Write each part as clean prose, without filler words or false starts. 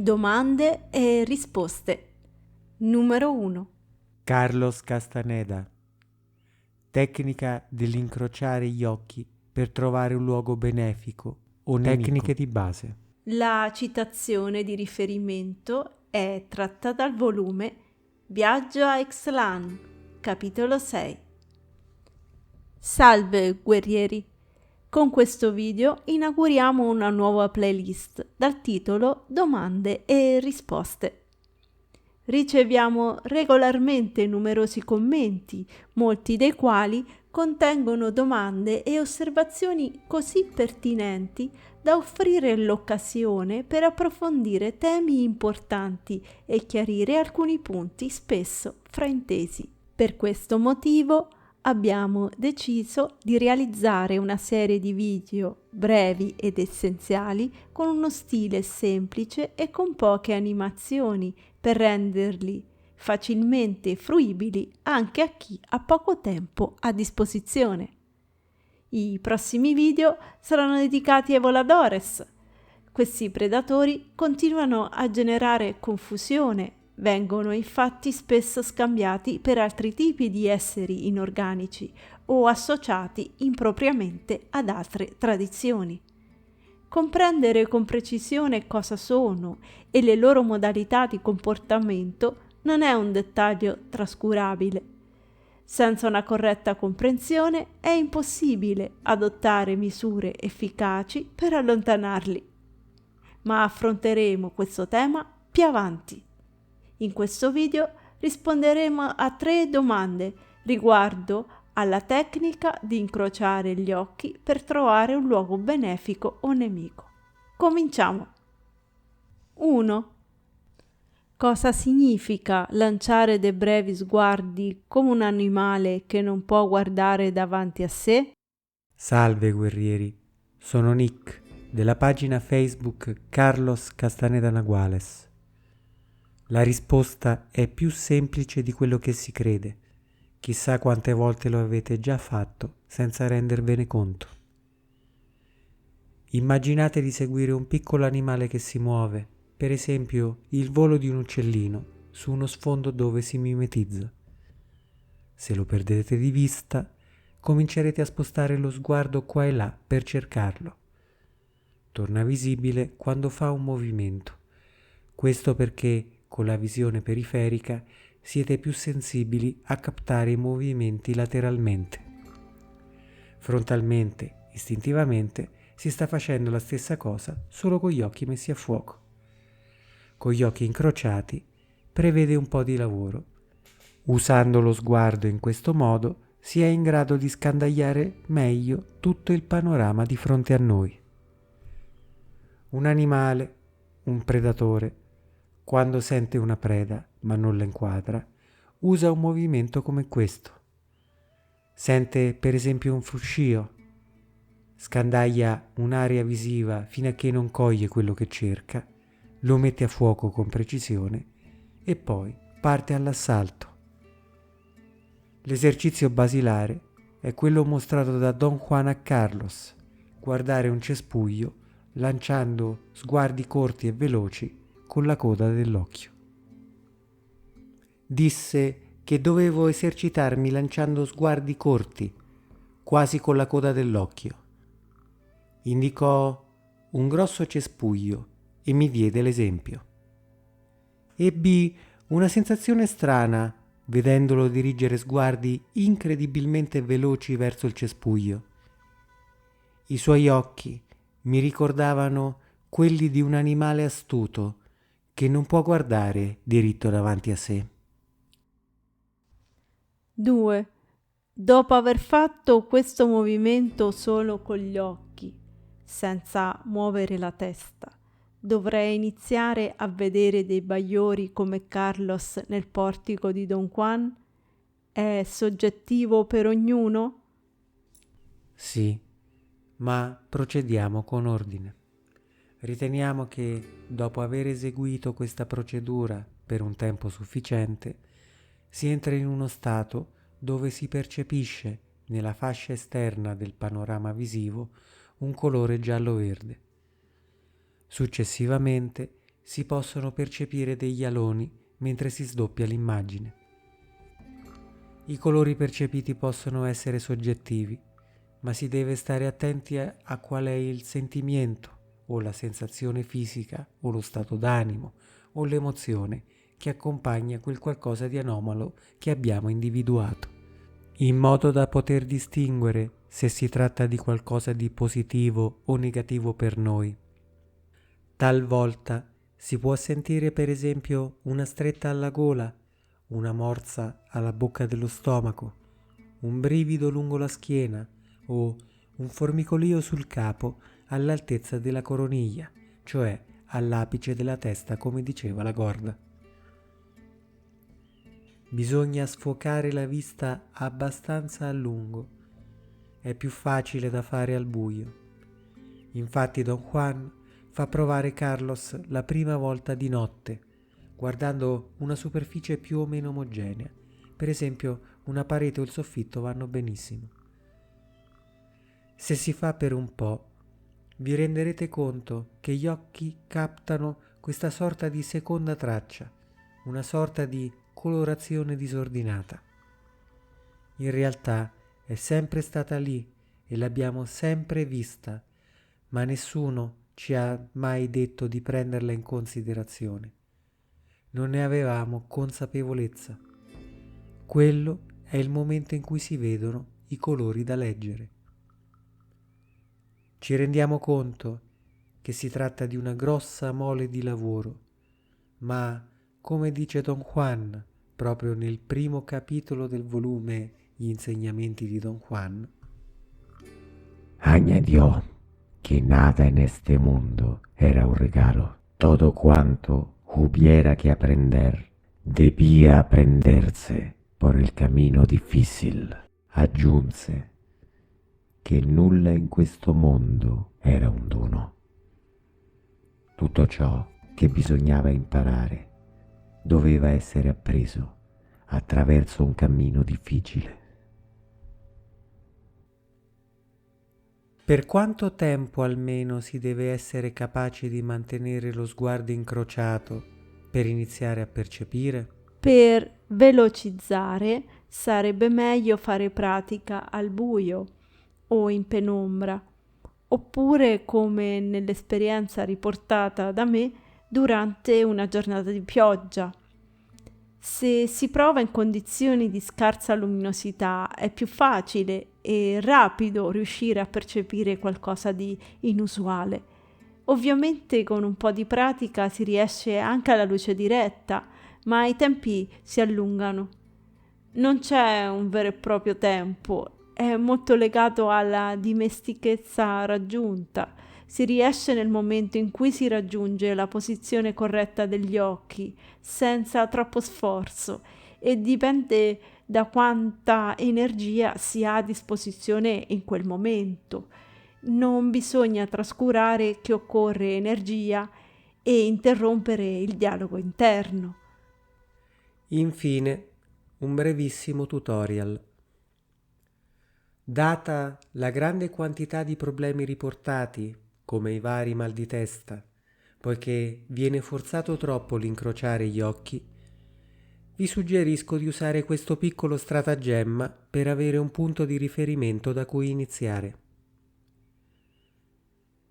Domande e risposte. Numero 1. Carlos Castaneda. Tecnica dell'incrociare gli occhi per trovare un luogo benefico o tecniche di base. La citazione di riferimento è tratta dal volume Viaggio a Ixtlan, capitolo 6. Salve guerrieri! Con questo video inauguriamo una nuova playlist dal titolo Domande e risposte. Riceviamo regolarmente numerosi commenti, molti dei quali contengono domande e osservazioni così pertinenti da offrire l'occasione per approfondire temi importanti e chiarire alcuni punti spesso fraintesi. Per questo motivo abbiamo deciso di realizzare una serie di video brevi ed essenziali con uno stile semplice e con poche animazioni per renderli facilmente fruibili anche a chi ha poco tempo a disposizione. I prossimi video saranno dedicati ai voladores. Questi predatori continuano a generare confusione. Vengono infatti spesso scambiati per altri tipi di esseri inorganici o associati impropriamente ad altre tradizioni. Comprendere con precisione cosa sono e le loro modalità di comportamento non è un dettaglio trascurabile. Senza una corretta comprensione è impossibile adottare misure efficaci per allontanarli. Ma affronteremo questo tema più avanti. In questo video risponderemo a 3 domande riguardo alla tecnica di incrociare gli occhi per trovare un luogo benefico o nemico. Cominciamo! 1. Cosa significa lanciare dei brevi sguardi come un animale che non può guardare davanti a sé? Salve guerrieri, sono Nick della pagina Facebook Carlos Castaneda Naguales. La risposta è più semplice di quello che si crede. Chissà quante volte lo avete già fatto senza rendervene conto. Immaginate di seguire un piccolo animale che si muove, per esempio il volo di un uccellino, su uno sfondo dove si mimetizza. Se lo perdete di vista, comincerete a spostare lo sguardo qua e là per cercarlo. Torna visibile quando fa un movimento. Questo perché con la visione periferica siete più sensibili a captare i movimenti lateralmente. Frontalmente, istintivamente, si sta facendo la stessa cosa solo con gli occhi messi a fuoco. Con gli occhi incrociati prevede un po' di lavoro. Usando lo sguardo in questo modo si è in grado di scandagliare meglio tutto il panorama di fronte a noi. Un animale, un predatore, quando sente una preda ma non la inquadra, usa un movimento come questo. Sente per esempio un fruscio, scandaglia un'area visiva fino a che non coglie quello che cerca, lo mette a fuoco con precisione e poi parte all'assalto. L'esercizio basilare è quello mostrato da Don Juan a Carlos, guardare un cespuglio lanciando sguardi corti e veloci con la coda dell'occhio. Disse che dovevo esercitarmi lanciando sguardi corti, quasi con la coda dell'occhio. Indicò un grosso cespuglio e mi diede l'esempio. Ebbi una sensazione strana vedendolo dirigere sguardi incredibilmente veloci verso il cespuglio. I suoi occhi mi ricordavano quelli di un animale astuto che non può guardare diritto davanti a sé. 2. Dopo aver fatto questo movimento solo con gli occhi, senza muovere la testa, dovrei iniziare a vedere dei bagliori come Carlos nel portico di Don Juan? È soggettivo per ognuno? Sì, ma procediamo con ordine. Riteniamo che, dopo aver eseguito questa procedura per un tempo sufficiente, si entra in uno stato dove si percepisce nella fascia esterna del panorama visivo un colore giallo-verde. Successivamente si possono percepire degli aloni mentre si sdoppia l'immagine. I colori percepiti possono essere soggettivi, ma si deve stare attenti a qual è il sentimento o la sensazione fisica o lo stato d'animo o l'emozione che accompagna quel qualcosa di anomalo che abbiamo individuato, in modo da poter distinguere se si tratta di qualcosa di positivo o negativo per noi. Talvolta si può sentire per esempio una stretta alla gola, una morsa alla bocca dello stomaco, un brivido lungo la schiena o un formicolio sul capo all'altezza della coroniglia, cioè all'apice della testa, come diceva la Gorda. Bisogna sfocare la vista abbastanza a lungo. È più facile da fare al buio. Infatti Don Juan fa provare Carlos la prima volta di notte, guardando una superficie più o meno omogenea. Per esempio, una parete o il soffitto vanno benissimo. Se si fa per un po', vi renderete conto che gli occhi captano questa sorta di seconda traccia, una sorta di colorazione disordinata. In realtà è sempre stata lì e l'abbiamo sempre vista, ma nessuno ci ha mai detto di prenderla in considerazione. Non ne avevamo consapevolezza. Quello è il momento in cui si vedono i colori da leggere. Ci rendiamo conto che si tratta di una grossa mole di lavoro, ma, come dice Don Juan, proprio nel primo capitolo del volume Gli insegnamenti di Don Juan, añadió que nada en este mundo era un regalo. Todo cuanto hubiera que aprender debía aprenderse por el camino difícil. Aggiunse che nulla in questo mondo era un dono. Tutto ciò che bisognava imparare doveva essere appreso attraverso un cammino difficile. per quanto tempo almeno si deve essere capaci di mantenere lo sguardo incrociato per iniziare a percepire? Per velocizzare sarebbe meglio fare pratica al buio o in penombra, oppure come nell'esperienza riportata da me durante una giornata di pioggia. Se si prova in condizioni di scarsa luminosità è più facile e rapido riuscire a percepire qualcosa di inusuale. Ovviamente con un po' di pratica si riesce anche alla luce diretta, ma i tempi si allungano. Non c'è un vero e proprio tempo, è molto legato alla dimestichezza raggiunta. Si riesce nel momento in cui si raggiunge la posizione corretta degli occhi, senza troppo sforzo, e dipende da quanta energia si ha a disposizione in quel momento. Non bisogna trascurare che occorre energia e interrompere il dialogo interno. Infine, un brevissimo tutorial. Data la grande quantità di problemi riportati, come i vari mal di testa, poiché viene forzato troppo l'incrociare gli occhi, vi suggerisco di usare questo piccolo stratagemma per avere un punto di riferimento da cui iniziare.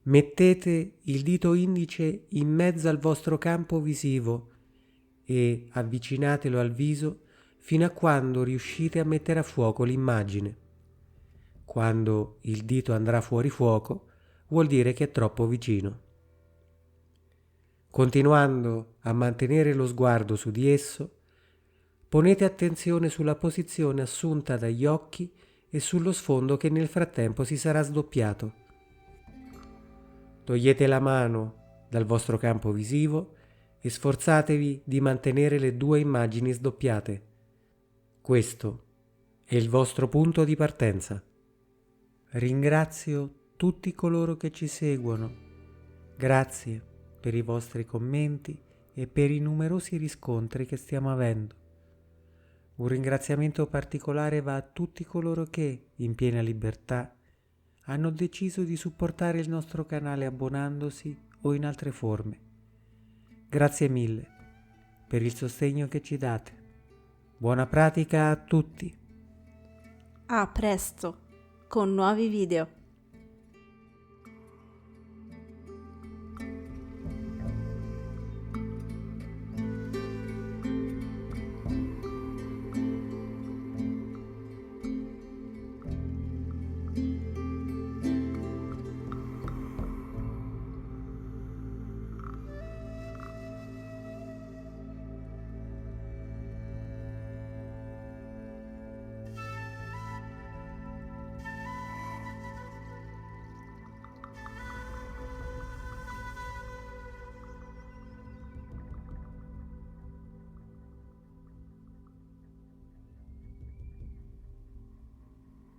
Mettete il dito indice in mezzo al vostro campo visivo e avvicinatelo al viso fino a quando riuscite a mettere a fuoco l'immagine. Quando il dito andrà fuori fuoco, vuol dire che è troppo vicino. Continuando a mantenere lo sguardo su di esso, ponete attenzione sulla posizione assunta dagli occhi e sullo sfondo che nel frattempo si sarà sdoppiato. Togliete la mano dal vostro campo visivo e sforzatevi di mantenere le due immagini sdoppiate. Questo è il vostro punto di partenza. Ringrazio tutti coloro che ci seguono. Grazie per i vostri commenti e per i numerosi riscontri che stiamo avendo. Un ringraziamento particolare va a tutti coloro che, in piena libertà, hanno deciso di supportare il nostro canale abbonandosi o in altre forme. Grazie mille per il sostegno che ci date. Buona pratica a tutti! A presto con nuovi video.